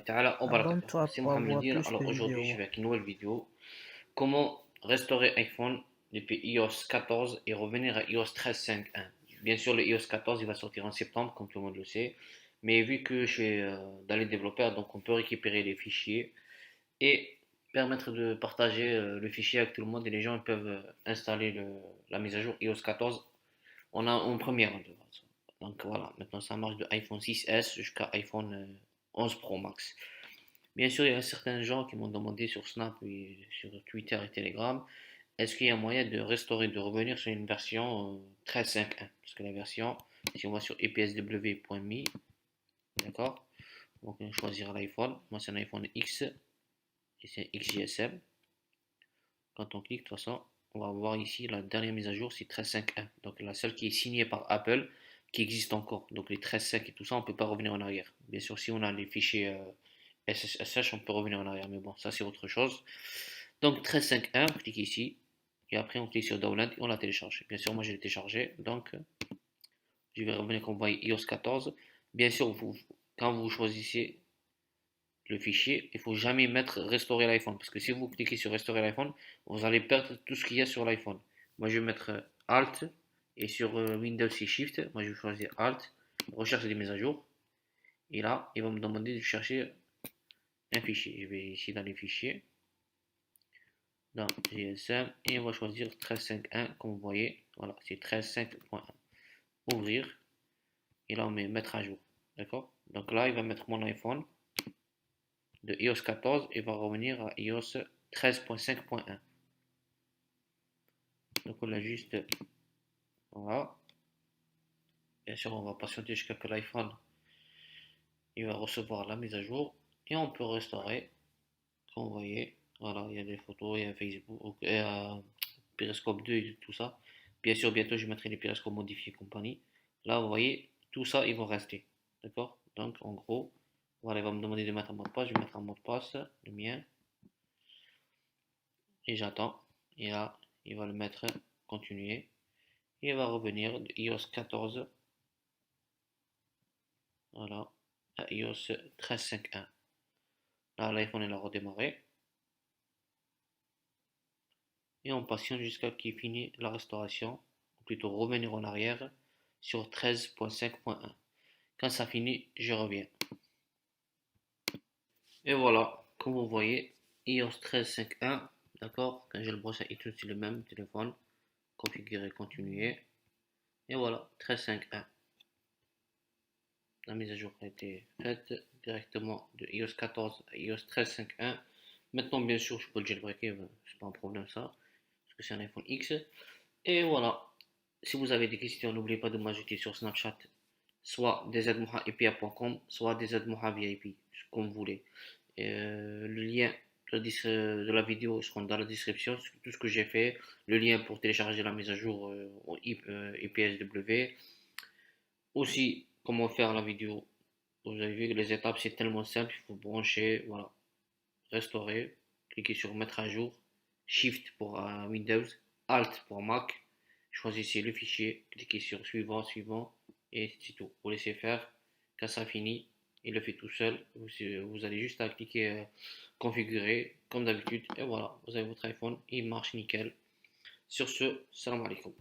ta'ala wa barakatuh. Abonne-toi C'est pour Mohamed voir Dir. plus de Alors aujourd'hui, je vidéos. vais avec une nouvelle vidéo. Comment restaurer iPhone depuis iOS 14 et revenir à iOS 13.5.1. Bien sûr, le iOS 14 il va sortir en septembre, comme tout le monde le sait. Mais vu que je suis dans les développeurs, donc on peut récupérer les fichiers et permettre de partager le fichier avec tout le monde et les gens peuvent installer la mise à jour iOS 14 en première. Donc voilà, maintenant ça marche de iPhone 6S jusqu'à iPhone 11 Pro Max. Bien sûr, il y a certains gens qui m'ont demandé sur Snap et sur Twitter et Telegram, est-ce qu'il y a moyen de restaurer, de revenir sur une version 13.5.1? Parce que la version, si on va sur epsw.me, d'accord? Donc on va choisir l'iPhone. Moi c'est un iPhone X et c'est XGSM. Quand on clique, de toute façon, on va voir ici la dernière mise à jour, c'est 13.5.1. Donc la seule qui est signée par Apple, qui existe encore. Donc les 13.5 et tout ça, on ne peut pas revenir en arrière. Bien sûr, si on a les fichiers SSH, on peut revenir en arrière. Mais bon, ça c'est autre chose. Donc 13.5.1, on clique ici. Et après, on clique sur Download et on la télécharge. Bien sûr, moi je l'ai téléchargé. Donc je vais revenir comme vous voyez iOS 14. Bien sûr, quand vous choisissez le fichier, il ne faut jamais mettre restaurer l'iPhone. Parce que si vous cliquez sur restaurer l'iPhone, vous allez perdre tout ce qu'il y a sur l'iPhone. Moi, je vais mettre Alt et sur Windows c'est Shift. Moi, je vais choisir Alt, recherche des mises à jour. Et là, il va me demander de chercher un fichier. Je vais ici dans les fichiers, dans GSM, et on va choisir 13.5.1 comme vous voyez. Voilà, c'est 13.5.1. Ouvrir, et là on met mettre à jour. D'accord? Donc là, il va mettre mon iPhone de iOS 14 et va revenir à iOS 13.5.1. Donc on a juste, voilà. Bien sûr, on va patienter jusqu'à que l'iPhone il va recevoir la mise à jour et on peut restaurer. Comme vous voyez, voilà, il y a des photos, il y a Facebook, Periscope 2 et tout ça. Bien sûr, bientôt je mettrai les périscopes modifiés et compagnie. Là, vous voyez, tout ça, ils vont rester. D'accord? Donc, en gros, voilà, il va me demander de mettre un mot de passe. Je vais mettre un mot de passe, le mien, et j'attends. Et là, il va le mettre, continuer. Et il va revenir de iOS 14, voilà, à iOS 13.5.1. Là, l'iPhone, il a redémarré. Et on patiente jusqu'à qu'il finisse la restauration, ou plutôt revenir en arrière sur 13.5.1. Quand ça finit, je reviens. Et voilà, comme vous voyez, iOS 13.5.1, d'accord, quand je le brosse à iTunes sur le même téléphone, configurer, continuer, et voilà, 13.5.1. La mise à jour a été faite directement de iOS 14 à iOS 13.5.1. Maintenant, bien sûr, je peux le jailbreaker, c'est pas un problème ça, parce que c'est un iPhone X. Et voilà, si vous avez des questions, n'oubliez pas de m'ajouter sur Snapchat, soit dzmoha@ipia.com, soit dzmoha.vip, comme vous voulez. Le lien de la vidéo sera dans la description, tout ce que j'ai fait, le lien pour télécharger la mise à jour en IPSW, aussi comment faire la vidéo. Vous avez vu que les étapes c'est tellement simple, il faut brancher, voilà, restaurer, cliquez sur mettre à jour, Shift pour Windows, Alt pour Mac, choisissez le fichier, cliquez sur suivant, suivant, et c'est tout. Vous laissez faire, quand ça finit, il le fait tout seul. Vous allez juste à cliquer configurer, comme d'habitude, et voilà, vous avez votre iPhone, il marche nickel. Sur ce, salam alaikum.